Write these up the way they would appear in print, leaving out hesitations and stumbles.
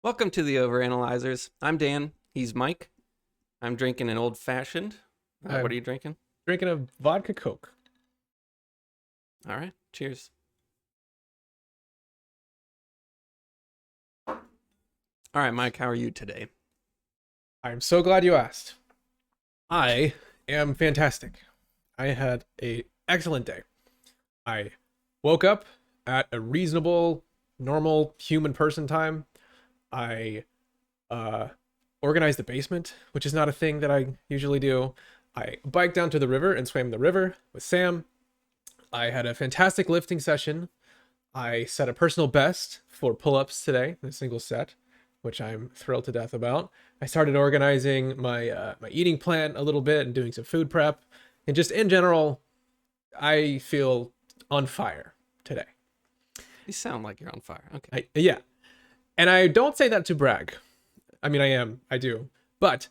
Welcome to the OverAnalyzers. I'm Dan. He's Mike. I'm drinking an old fashioned. What I'm are you drinking? drinking a vodka Coke. All right. Cheers. All right, Mike, how are you today? I'm so glad you asked. I am fantastic. I had a excellent day. I woke up at a reasonable, normal human person time. I organized the basement, which is not a thing that I usually do. I biked down to the river and swam the river with Sam. I had a fantastic lifting session. I set a personal best for pull-ups today in a single set, which I'm thrilled to death about. I started organizing my eating plan a little bit and doing some food prep, and just in general, I feel on fire today. You sound like you're on fire. Okay. Yeah, and I don't say that to brag. I mean, I do, but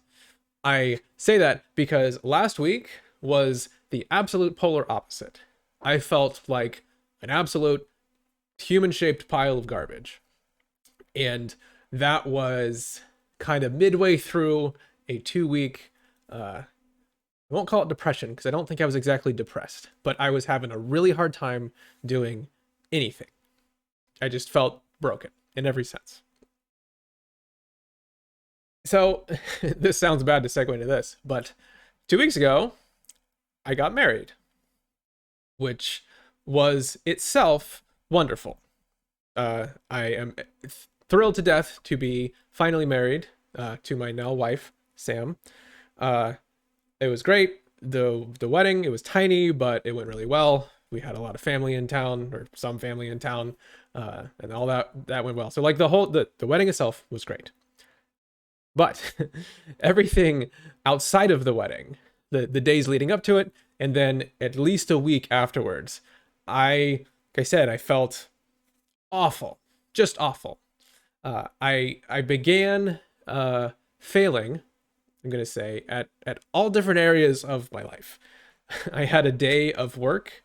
I say that because last week was the absolute polar opposite. I felt like an absolute human-shaped pile of garbage, and that was kind of midway through a 2-week I won't call it depression because I don't think I was exactly depressed, but I was having a really hard time doing anything. I just felt broken in every sense. So this sounds bad to segue into this, but 2 weeks ago I got married, which was itself wonderful. I am thrilled to death to be finally married to my now wife, Sam. It was great. The wedding, it was tiny, but it went really well. We had a lot of family in town, or some family in town, and all that went well. So like the wedding itself was great. But everything outside of the wedding, the days leading up to it, and then at least a week afterwards, like I said, I felt awful, just awful. I began failing, I'm gonna say, at all different areas of my life. I had a day of work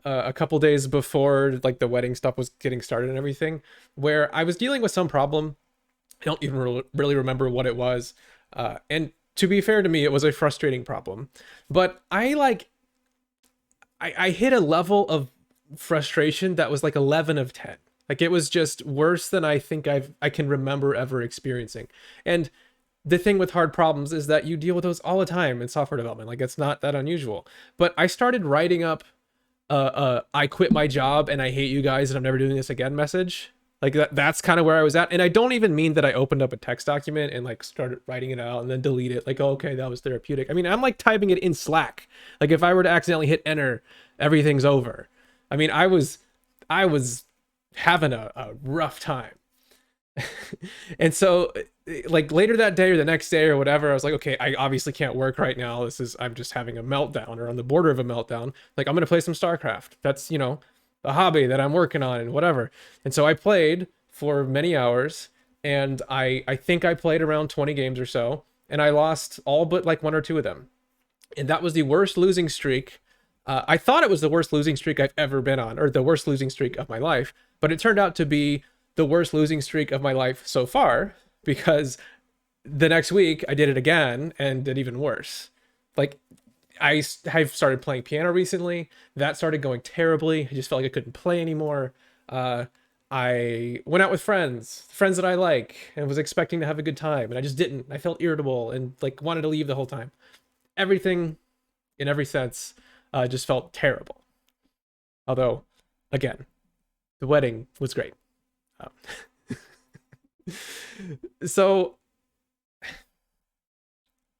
a couple days before like the wedding stuff was getting started and everything, where I was dealing with some problem. I don't even really remember what it was. And to be fair to me, it was a frustrating problem. But I hit a level of frustration that was like 11 of 10. Like it was just worse than I think I can remember ever experiencing. And the thing with hard problems is that you deal with those all the time in software development. Like it's not that unusual. But I started writing up I quit my job and I hate you guys and I'm never doing this again message. Like that's kind of where I was at. And I don't even mean that I opened up a text document and like started writing it out and then delete it. Like, oh, okay, that was therapeutic. I mean, I'm like typing it in Slack. Like if I were to accidentally hit enter, everything's over. I mean, I was having a rough time. And so like later that day or the next day or whatever, I was like, okay, I obviously can't work right now. I'm just having a meltdown or on the border of a meltdown. Like I'm going to play some Starcraft. That's, a hobby that I'm working on and whatever. And so I played for many hours, and I think I played around 20 games or so, and I lost all but like 1 or 2 of them. And that was the worst losing streak. I thought it was the worst losing streak I've ever been on, or the worst losing streak of my life, but it turned out to be the worst losing streak of my life so far, because the next week I did it again and did even worse. Like I've started playing piano recently. That started going terribly. I just felt like I couldn't play anymore. I went out with friends that I like, and was expecting to have a good time, and I just didn't. I felt irritable and like wanted to leave the whole time. Everything, in every sense, just felt terrible. Although, again, the wedding was great. Um, so,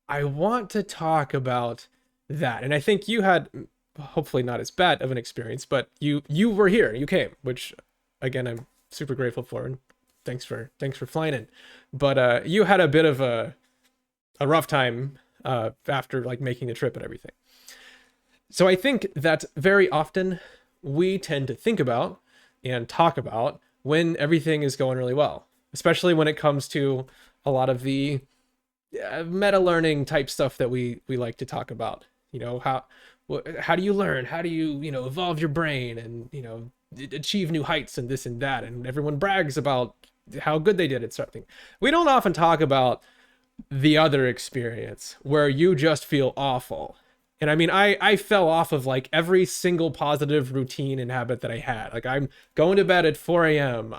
I want to talk about that, and I think you had hopefully not as bad of an experience, but you were here, you came, which again I'm super grateful for, and thanks for flying in. But you had a bit of a rough time after like making the trip and everything. So I think that very often we tend to think about and talk about when everything is going really well, especially when it comes to a lot of the meta learning type stuff that we like to talk about. How do you learn? How do you evolve your brain and achieve new heights and this and that? And everyone brags about how good they did at something. We don't often talk about the other experience where you just feel awful. And I mean, I fell off of like every single positive routine and habit that I had. Like I'm going to bed at 4 a.m.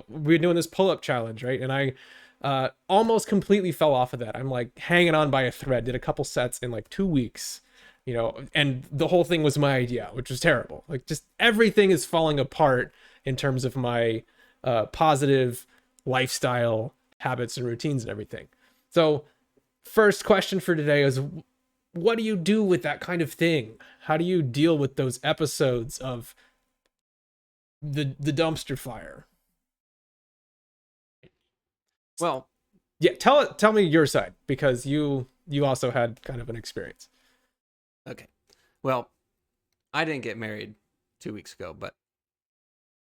We're doing this pull-up challenge, right? And I almost completely fell off of that. I'm like hanging on by a thread, did a couple sets in like 2 weeks, and the whole thing was my idea, which was terrible. Like just everything is falling apart in terms of my positive lifestyle habits and routines and everything. So first question for today is, what do you do with that kind of thing? How do you deal with those episodes of the dumpster fire? Well, Yeah, tell me your side, because you also had kind of an experience. okay. Well, I didn't get married 2 weeks ago, but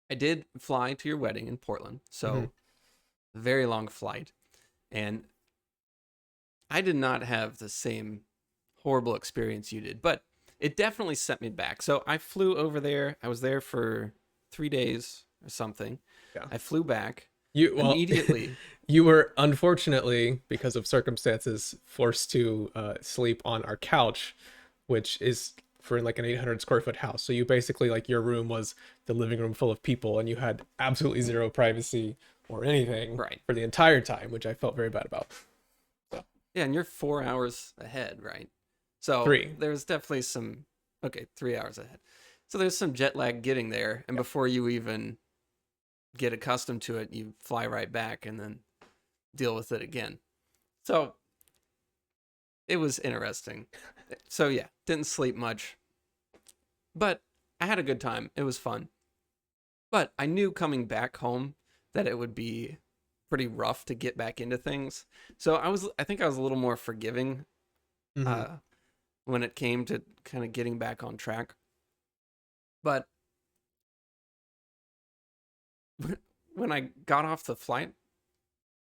I did fly to your wedding in Portland. So a very long flight. And I did not have the same horrible experience you did, but it definitely set me back. So I flew over there. I was there for 3 days or something. Yeah. I flew back Well, immediately. you were unfortunately, because of circumstances, forced to sleep on our couch, which is for like an 800 square foot house. So you basically, like, your room was the living room full of people, and you had absolutely zero privacy or anything Right. for the entire time, which I felt very bad about. Yeah, and you're 4 hours ahead, right? So 3. there's definitely some, okay, 3 hours ahead. So there's some jet lag getting there. And before you even get accustomed to it, you fly right back and then deal with it again. So it was interesting. So yeah, didn't sleep much, but I had a good time. It was fun. But I knew coming back home that it would be pretty rough to get back into things. So I think I was a little more forgiving when it came to kind of getting back on track. But when I got off the flight,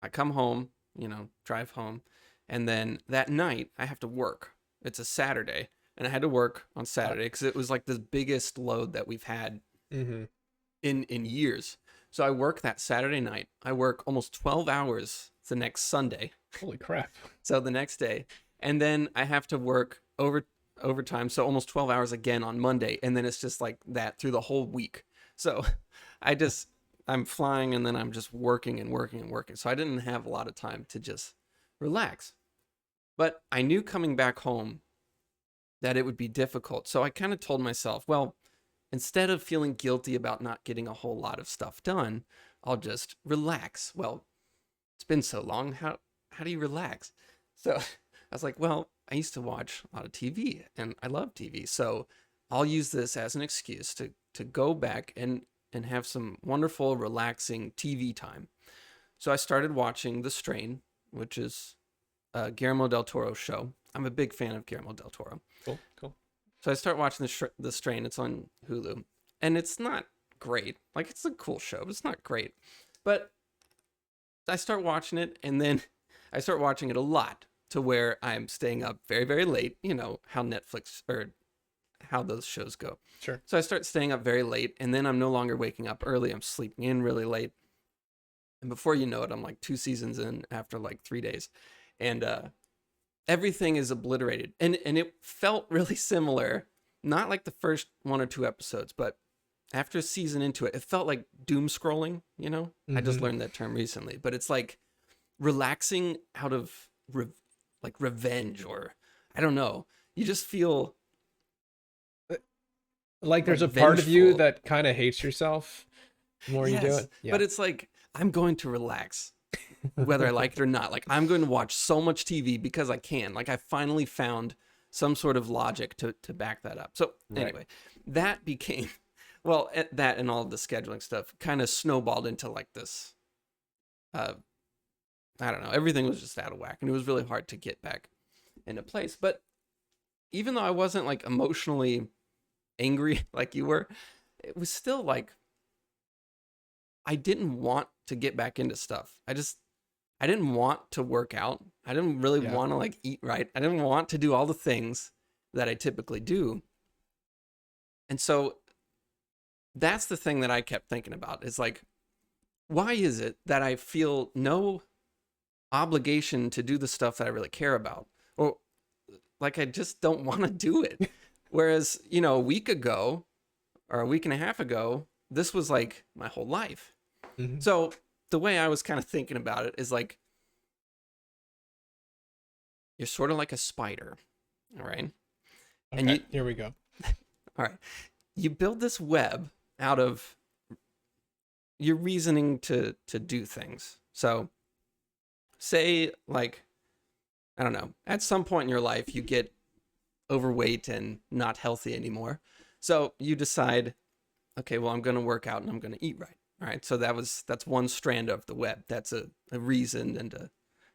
I come home, drive home, and then that night I have to work. It's a Saturday, and I had to work on Saturday because it was like the biggest load that we've had in years. So I work that Saturday night. I work almost 12 hours the next Sunday. Holy crap. So the next day, and then I have to work overtime, so almost 12 hours again on Monday, and then it's just like that through the whole week. So I'm flying, and then I'm just working and working and working. So I didn't have a lot of time to just relax. But I knew coming back home that it would be difficult. So I kind of told myself, well, instead of feeling guilty about not getting a whole lot of stuff done, I'll just relax. Well, it's been so long. How do you relax? So I was like, well, I used to watch a lot of TV, and I love TV. So I'll use this as an excuse to go back and have some wonderful, relaxing TV time. So I started watching The Strain, which is Guillermo del Toro's show. I'm a big fan of Guillermo del Toro. Cool. So I start watching The Strain. It's on Hulu, and it's not great. Like, it's a cool show, but it's not great. But I start watching it, and then I start watching it a lot to where I'm staying up very, very late. You know how Netflix or how those shows go. Sure. So I start staying up very late, and then I'm no longer waking up early. I'm sleeping in really late. And before you know it, I'm like 2 seasons in after like 3 days. And everything is obliterated. And it felt really similar, not like the first 1 or 2 episodes, but after a season into it, it felt like doom scrolling, I just learned that term recently, but it's like relaxing out of revenge, or I don't know. You just feel like there's a part of you that kind of hates yourself the more you do it. Yeah. But it's like, I'm going to relax whether I like it or not. Like, I'm going to watch so much TV because I can. Like, I finally found some sort of logic to back that up. So anyway, that became, well, that and all of the scheduling stuff kind of snowballed into like this, I don't know, everything was just out of whack, and it was really hard to get back into place. But even though I wasn't like emotionally angry like you were, it was still like, I didn't want to get back into stuff. I didn't want to work out. I didn't really want to like eat right. I didn't want to do all the things that I typically do. And so that's the thing that I kept thinking about, is like, why is it that I feel no obligation to do the stuff that I really care about? Or like I just don't want to do it. Whereas, a week ago or a week and a half ago, this was like my whole life. Hmm. So the way I was kind of thinking about it is like, you're sort of like a spider. All right. And Okay, here we go. all right, you build this web out of your reasoning to do things. So say like, I don't know, at some point in your life, you get overweight and not healthy anymore. So you decide, okay, well, I'm going to work out and I'm going to eat right. All right. So that's one strand of the web. That's a reason and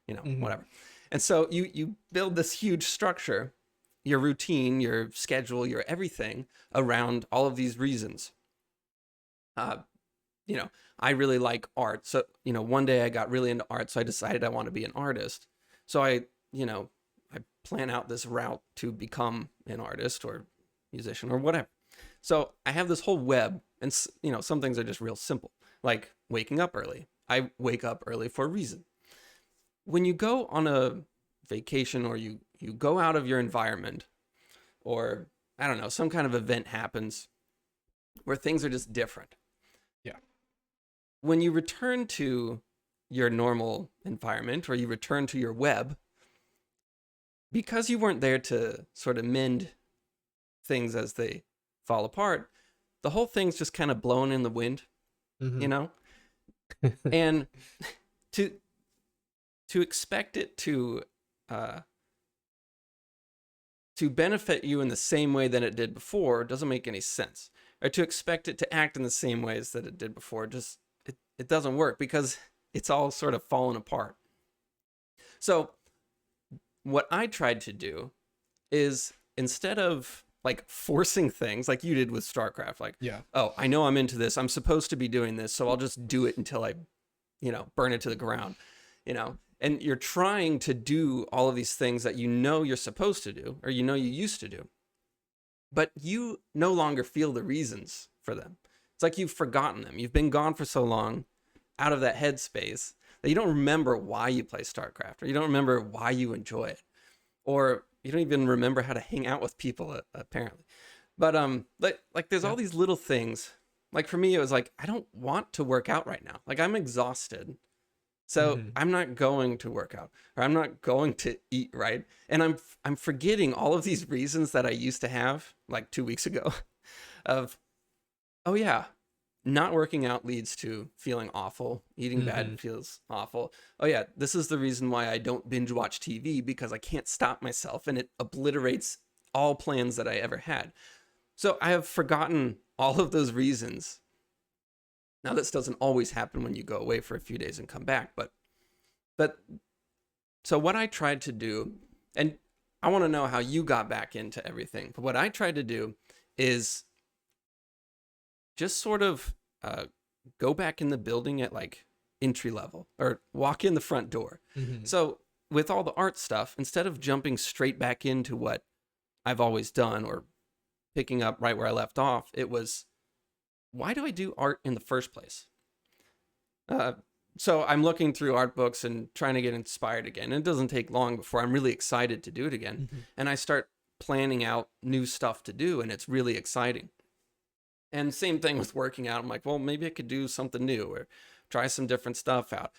Hmm. whatever. And so you build this huge structure, your routine, your schedule, your everything around all of these reasons. Uh, I really like art. So, one day I got really into art. So I decided I want to be an artist. So I plan out this route to become an artist or musician or whatever. So I have this whole web, and some things are just real simple, like waking up early. I wake up early for a reason. When you go on a vacation or you go out of your environment, or I don't know, some kind of event happens where things are just different. Yeah. When you return to your normal environment or you return to your web, because you weren't there to sort of mend things as they fall apart, the whole thing's just kind of blown in the wind, you Hmm. know? And to expect it uh to benefit you in the same way that it did before doesn't make any sense. Or to expect it to act in the same ways that it did before, just it doesn't work because it's all sort of fallen apart. So what I tried to do is, instead of like forcing things like you did with Starcraft, like, Yeah. oh, I know I'm into this, I'm supposed to be doing this, so I'll just do it until I, burn it to the ground, and you're trying to do all of these things that you're supposed to do or you used to do, but you no longer feel the reasons for them. It's like you've forgotten them. You've been gone for so long out of that headspace that you don't remember why you play Starcraft, or you don't remember why you enjoy it, or you don't even remember how to hang out with people, apparently. But like there's Yeah. all these little things. Like for me, it was like, I don't want to work out right now. Like I'm exhausted, so Hmm. I'm not going to work out, or I'm not going to eat right. And I'm forgetting all of these reasons that I used to have like 2 weeks ago of, oh yeah, not working out leads to feeling awful. Eating bad Hmm. feels awful. Oh yeah, this is the reason why I don't binge watch TV, because I can't stop myself and it obliterates all plans that I ever had. So I have forgotten all of those reasons. Now this doesn't always happen when you go away for a few days and come back, but so what I tried to do, and I want to know how you got back into everything. But what I tried to do is just sort of go back in the building at like entry level, or walk in the front door. Hmm. So with all the art stuff, instead of jumping straight back into what I've always done or picking up right where I left off, it was, why do I do art in the first place? Uh, so I'm looking through art books and trying to get inspired again. It doesn't take long before I'm really excited to do it again. Hmm. And I start planning out new stuff to do, and it's really exciting. And same thing with working out. I'm like, well, maybe I could do something new or try some different stuff out.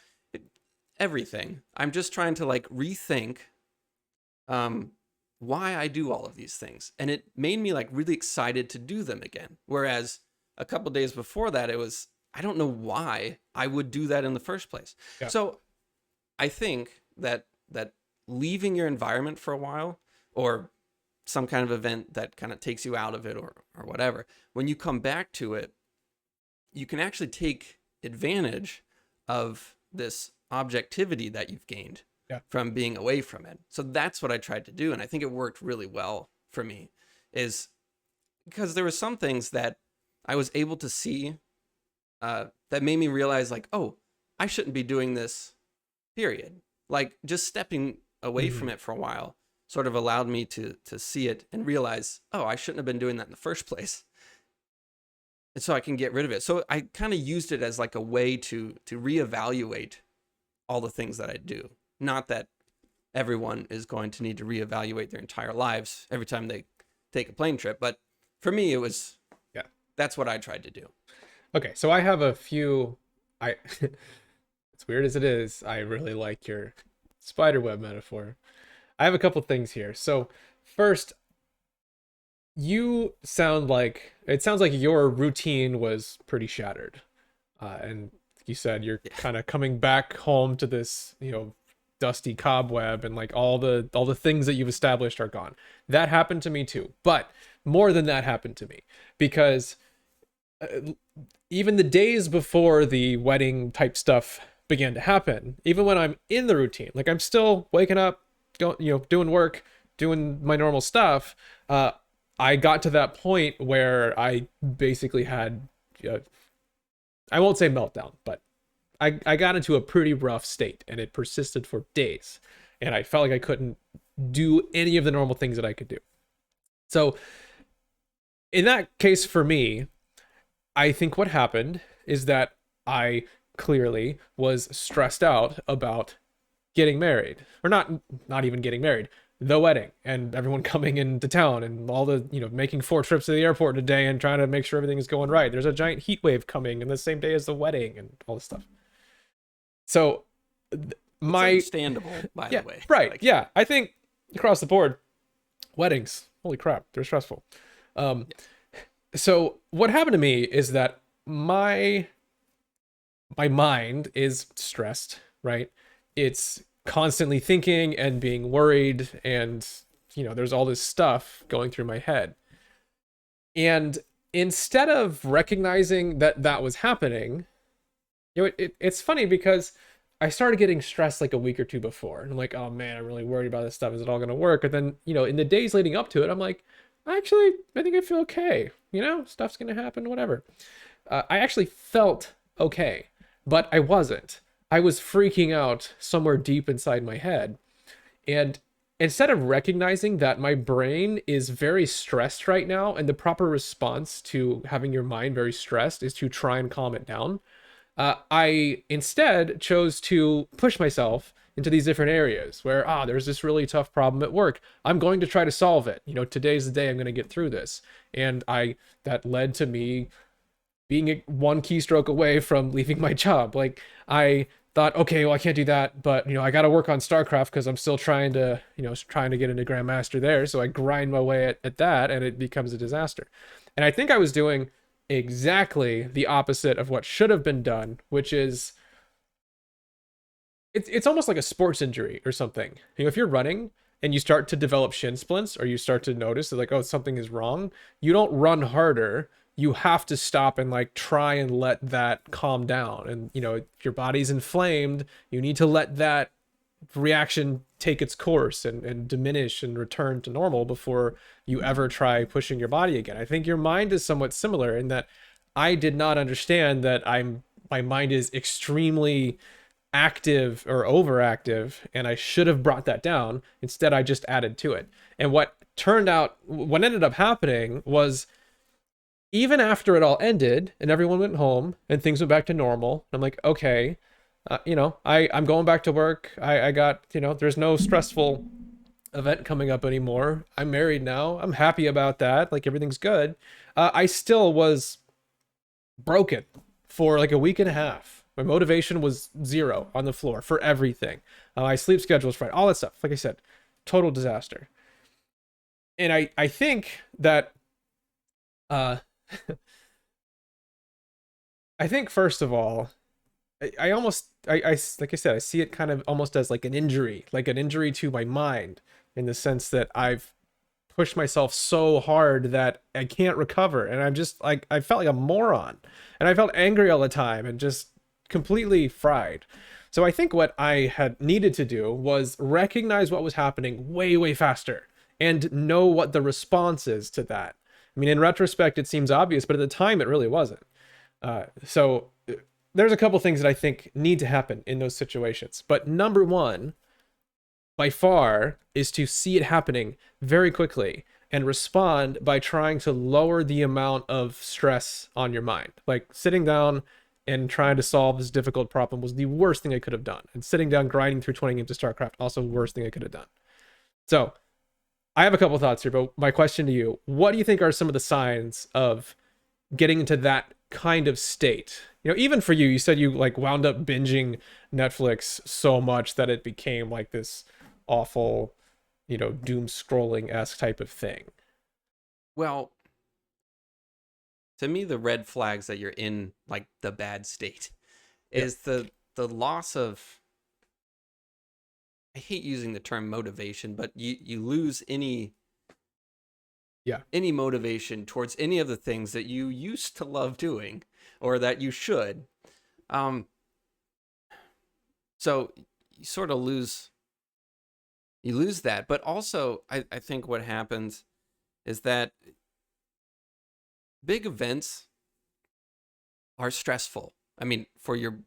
Everything. I'm just trying to like rethink um, why I do all of these things. And it made me like really excited to do them again. Whereas a couple days before that, it was, I don't know why I would do that in the first place. Yeah. So I think that leaving your environment for a while, or some kind of event that kind of takes you out of it, or whatever, when you come back to it, you can actually take advantage of this objectivity that you've gained Yeah. from being away from it. So that's what I tried to do, and I think it worked really well for me, is because there were some things that I was able to see that made me realize, like, oh, I shouldn't be doing this, period. Like just stepping away Hmm. from it for a while sort of allowed me to see it and realize, oh, I shouldn't have been doing that in the first place. and so I can get rid of it. So I kind of used it as like a way to reevaluate all the things that I do. Not that everyone is going to need to reevaluate their entire lives every time they take a plane trip, but for me, it was, Yeah. that's what I tried to do. Okay, so I have a few. I As weird as it is, I really like your spiderweb metaphor. I have a couple things here. So first, it sounds like your routine was pretty shattered, and you said you're kind of coming back home to this, dusty cobweb, and like all the things that you've established are gone. That happened to me too, but more than that happened to me because even the days before the wedding type stuff began to happen, even when I'm in the routine, like I'm still waking up, going, doing work, doing my normal stuff. I got to that point where I basically had, I won't say meltdown, but I got into a pretty rough state, and it persisted for days, and I felt like I couldn't do any of the normal things that I could do. So in that case, for me, I think what happened is that I clearly was stressed out about getting married, or not even getting married, the wedding, and everyone coming into town, and all the, making 4 trips to the airport in a day and trying to make sure everything is going right. There's a giant heat wave coming in the same day as the wedding and all this stuff. So my It's understandable, by yeah, the way. right. Like, Yeah. I think across the board, weddings, holy crap, they're stressful. So what happened to me is that my mind is stressed, right? It's constantly thinking and being worried, and there's all this stuff going through my head. And instead of recognizing that that was happening, it's funny because I started getting stressed like a week or two before, and I'm like, oh man, I'm really worried about this stuff. Is it all going to work? And then, in the days leading up to it, I'm like, actually, I think I feel okay. Stuff's going to happen, whatever. I actually felt okay, but I wasn't. I was freaking out somewhere deep inside my head. And instead of recognizing that my brain is very stressed right now, and the proper response to having your mind very stressed is to try and calm it down, I instead chose to push myself into these different areas where, there's this really tough problem at work. I'm going to try to solve it. Today's the day I'm going to get through this. And that led to me being one keystroke away from leaving my job. Like, I thought, okay, well, I can't do that, but I got to work on Starcraft because I'm still trying to get into Grandmaster there. So I grind my way at that, and it becomes a disaster. And I think I was doing exactly the opposite of what should have been done, which is it's almost like a sports injury or something. If you're running and you start to develop shin splints, or you start to notice that, like, oh, something is wrong, you don't run harder. You have to stop and like try and let that calm down. And if your body's inflamed, you need to let that reaction take its course and diminish and return to normal before you ever try pushing your body again. I think your mind is somewhat similar in that I did not understand that my mind is extremely active or overactive, and I should have brought that down. Instead, I just added to it. And what ended up happening was, even after it all ended and everyone went home and things went back to normal, I'm like, okay, I'm going back to work. I got, there's no stressful event coming up anymore. I'm married now. I'm happy about that. Like, everything's good. I still was broken for like a week and a half. My motivation was 0 on the floor for everything. My sleep schedule was fried, all that stuff. Like I said, total disaster. And I think that, I think first of all, I like I said, I see it kind of almost as like an injury to my mind, in the sense that I've pushed myself so hard that I can't recover. And I'm just like, I felt like a moron, and I felt angry all the time and just completely fried. So I think what I had needed to do was recognize what was happening way, way faster and know what the response is to that. I mean, in retrospect, it seems obvious, but at the time, it really wasn't. So there's a couple things that I think need to happen in those situations. But number one, by far, is to see it happening very quickly and respond by trying to lower the amount of stress on your mind. Like sitting down and trying to solve this difficult problem was the worst thing I could have done. And sitting down grinding through 20 games of StarCraft, also worst thing I could have done. So I have a couple thoughts here, but my question to you, what do you think are some of the signs of getting into that kind of state? You know, even for you, you said you like wound up binging Netflix so much that it became like this awful, you know, doom scrolling-esque type of thing. Well, to me, the red flags that you're in like the bad state is the loss of, I hate using the term motivation, but you lose any motivation towards any of the things that you used to love doing or that you should. So you sort of lose that. But also I think what happens is that big events are stressful. I mean, for your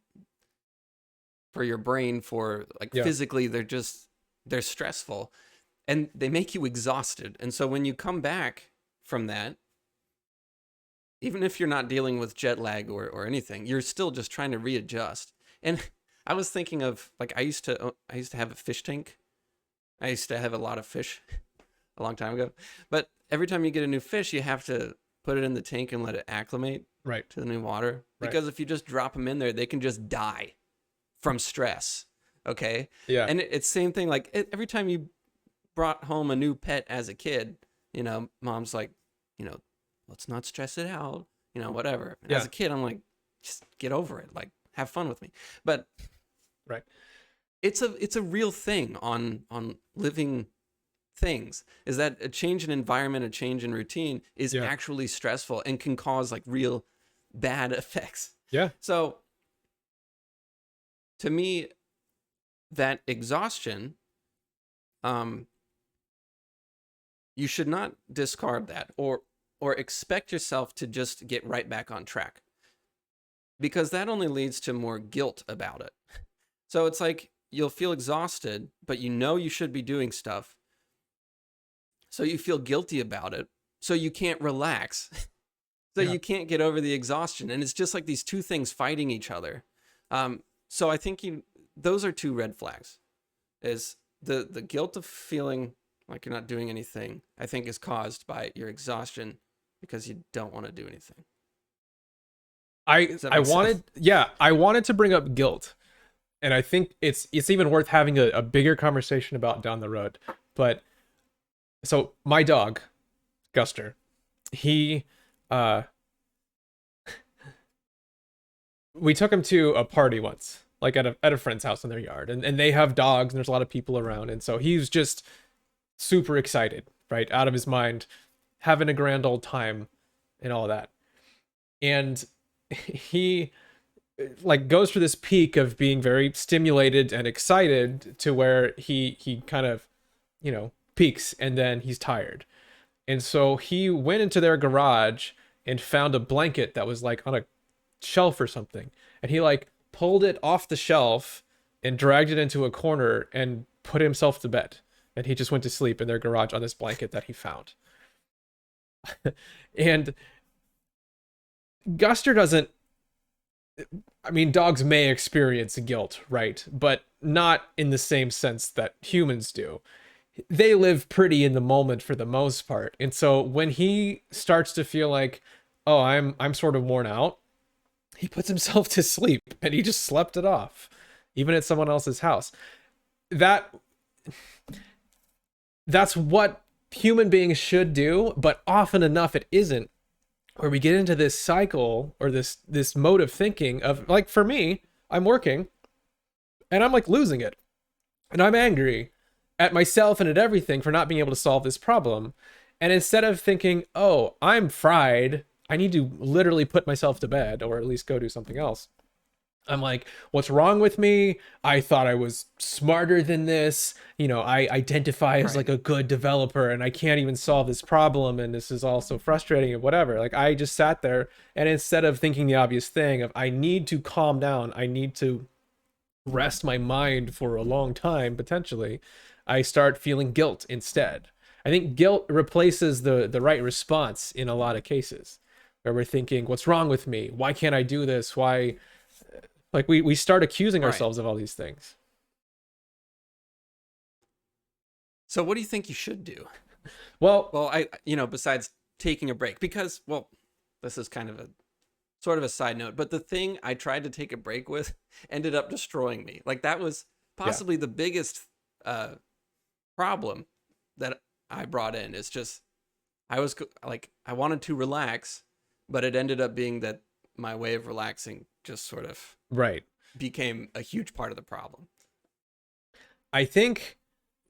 brain, for like physically, they're stressful and they make you exhausted. And so when you come back from that, even if you're not dealing with jet lag or anything, you're still just trying to readjust. And I was thinking of like, I used to have a fish tank. I used to have a lot of fish a long time ago, but every time you get a new fish, you have to put it in the tank and let it acclimate to the new water. Because if you just drop them in there, they can just die from stress. Okay. Yeah. And it's same thing. Like every time you brought home a new pet as a kid, you know, mom's like, you know, let's not stress it out, you know, whatever. And as a kid, I'm like, just get over it. Like, have fun with me. But it's a real thing on living things, is that a change in environment, a change in routine is actually stressful and can cause like real bad effects. Yeah. So to me, that exhaustion, you should not discard that or expect yourself to just get right back on track, because that only leads to more guilt about it. So it's like you'll feel exhausted, but you know you should be doing stuff. So you feel guilty about it. So you can't relax. So you can't get over the exhaustion. And it's just like these two things fighting each other. So I think those are two red flags. Is the guilt of feeling like you're not doing anything, I think, is caused by your exhaustion because you don't want to do anything. I wanted to bring up guilt. And I think it's even worth having a bigger conversation about down the road. But so my dog, Guster, he we took him to a party once, like at a friend's house in their yard, and they have dogs and there's a lot of people around, and so he was just super excited, right, out of his mind, having a grand old time and all of that. And he like goes through this peak of being very stimulated and excited to where he kind of, you know, peaks, and then he's tired. And so he went into their garage and found a blanket that was like on a shelf or something, and he like pulled it off the shelf and dragged it into a corner and put himself to bed, and he just went to sleep in their garage on this blanket that he found. And Guster doesn't, I mean, dogs may experience guilt, right? But not in the same sense that humans do. They live pretty in the moment for the most part. And so when he starts to feel like, oh, I'm sort of worn out, he puts himself to sleep, and he just slept it off, even at someone else's house. That's what human beings should do, but often enough it isn't, where we get into this cycle or this mode of thinking of, like, for me, I'm working and I'm like losing it, and I'm angry at myself and at everything for not being able to solve this problem. And instead of thinking, oh, I'm fried, I need to literally put myself to bed or at least go do something else, I'm like, what's wrong with me? I thought I was smarter than this. You know, I identify as like a good developer, and I can't even solve this problem, and this is all so frustrating and whatever. Like, I just sat there, and instead of thinking the obvious thing of, I need to calm down, I need to rest my mind for a long time, potentially, I start feeling guilt instead. I think guilt replaces the right response in a lot of cases, where we're thinking, what's wrong with me? Why can't I do this? Why? Like we start accusing Right. ourselves of all these things. So what do you think you should do? Well, Well, besides taking a break, because, well, this is kind of a sort of a side note, but the thing I tried to take a break with ended up destroying me. Like, that was yeah, possibly the biggest uh, problem that I brought in. Is just, like, I wanted to relax, but it ended up being that my way of relaxing just sort of right. became a huge part of the problem. I think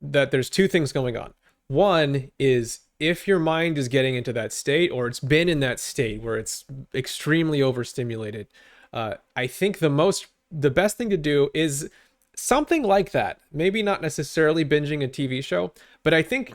that there's two things going on. One is if your mind is getting into that state, or it's been in that state where it's extremely overstimulated, I think the best thing to do is something like that. Maybe not necessarily binging a TV show, but I think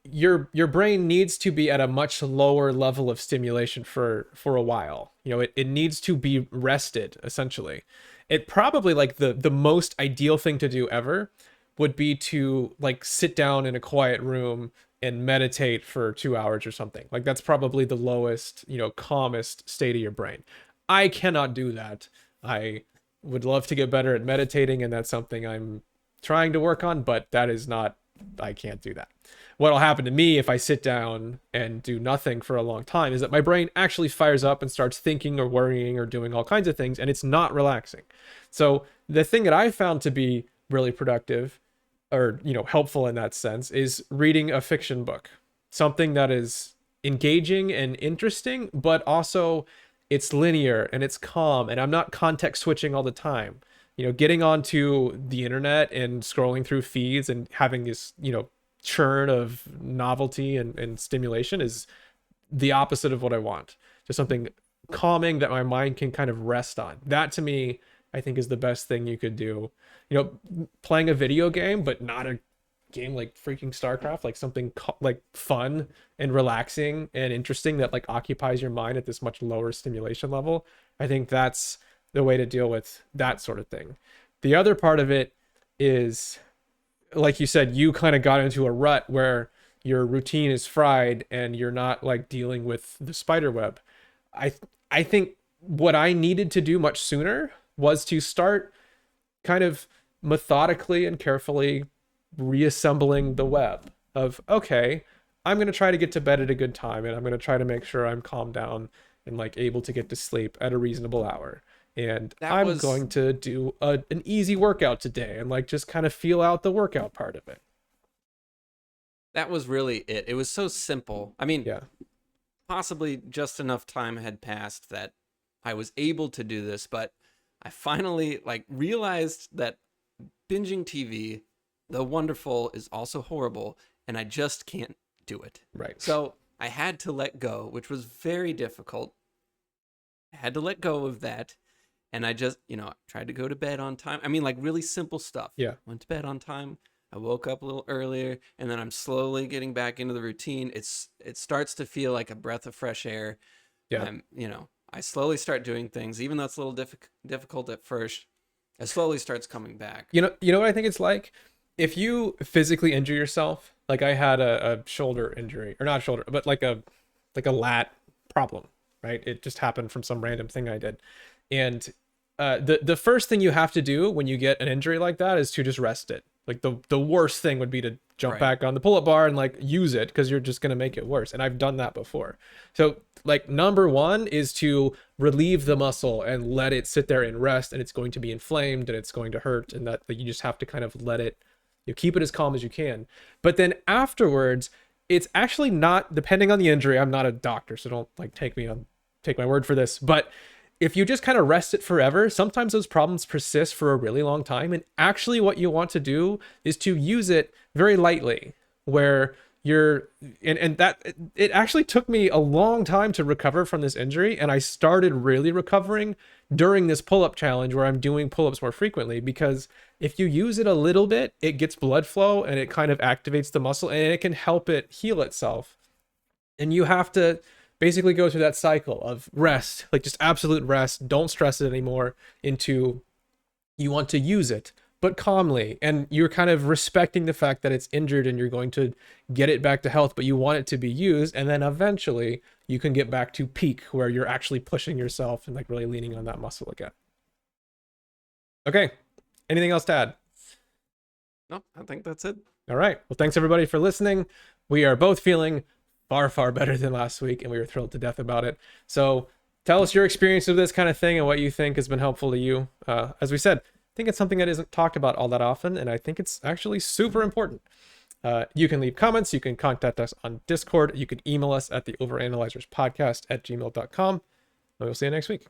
your brain needs to be at a much lower level of stimulation for a while. It needs to be rested, essentially. It probably, like, the most ideal thing to do ever would be to, like, sit down in a quiet room and meditate for 2 hours or something. Like, that's probably the lowest, calmest state of your brain. I cannot do that. I would love to get better at meditating, and that's something I'm trying to work on, but that is not, I can't do that. What'll happen to me if I sit down and do nothing for a long time is that my brain actually fires up and starts thinking or worrying or doing all kinds of things, and it's not relaxing. So the thing that I found to be really productive, or helpful in that sense, is reading a fiction book, something that is engaging and interesting, but also it's linear and it's calm, and I'm not context switching all the time. Getting onto the internet and scrolling through feeds and having this churn of novelty and stimulation is the opposite of what I want. Just something calming that my mind can kind of rest on. That, to me, I think is the best thing you could do. Playing a video game, but not a game like freaking Starcraft, like something like fun and relaxing and interesting that, like, occupies your mind at this much lower stimulation level. I think that's the way to deal with that sort of thing. The other part of it is, like you said, you kind of got into a rut where your routine is fried and you're not, like, dealing with the spider web. I I think what I needed to do much sooner was to start kind of methodically and carefully reassembling the web of, okay, I'm going to try to get to bed at a good time, and I'm going to try to make sure I'm calmed down and, like, able to get to sleep at a reasonable hour. And That I'm was going to do an easy workout today and, like, just kind of feel out the workout part of it. that was really it. It was so simple. I mean, Yeah. possibly just enough time had passed that I was able to do this, but I finally, like, realized that binging TV, though wonderful, is also horrible, and I just can't do it. Right. So I had to let go, which was very difficult. I had to let go of that, and I just, tried to go to bed on time. I mean, like, really simple stuff. Yeah. Went to bed on time. I woke up a little earlier, and then I'm slowly getting back into the routine. It starts to feel like a breath of fresh air. Yeah. I slowly start doing things, even though it's a little difficult at first. It slowly starts coming back. You know what I think it's like? If you physically injure yourself, like I had a shoulder injury, or not shoulder, but like a lat problem, right? It just happened from some random thing I did. And the first thing you have to do when you get an injury like that is to just rest it. Like, the worst thing would be to jump Right. back on the pull-up bar and, like, use it, because you're just going to make it worse. And I've done that before. So, like, number one is to relieve the muscle and let it sit there and rest, and it's going to be inflamed and it's going to hurt, and that you just have to kind of let it, keep it as calm as you can. But then afterwards, it's actually not, depending on the injury, I'm not a doctor, so don't, like, take my word for this, but if you just kind of rest it forever, sometimes those problems persist for a really long time. And actually, what you want to do is to use it very lightly, where you're, and that it actually took me a long time to recover from this injury. And I started really recovering during this pull-up challenge, where I'm doing pull-ups more frequently, because if you use it a little bit, it gets blood flow and it kind of activates the muscle, and it can help it heal itself. And you have to basically go through that cycle of rest, like just absolute rest, don't stress it anymore, into you want to use it but calmly. And you're kind of respecting the fact that it's injured and you're going to get it back to health, but you want it to be used. And then eventually you can get back to peak where you're actually pushing yourself and like really leaning on that muscle again. Okay. Anything else to add? No, I think that's it. All right. Well, thanks everybody for listening. We are both feeling far, far better than last week, and we were thrilled to death about it. So tell us your experience with this kind of thing and what you think has been helpful to you. As we said, I think it's something that isn't talked about all that often, and I think it's actually super important. You can leave comments. You can contact us on Discord. You can email us at the overanalyzerspodcast@gmail.com. And we'll see you next week.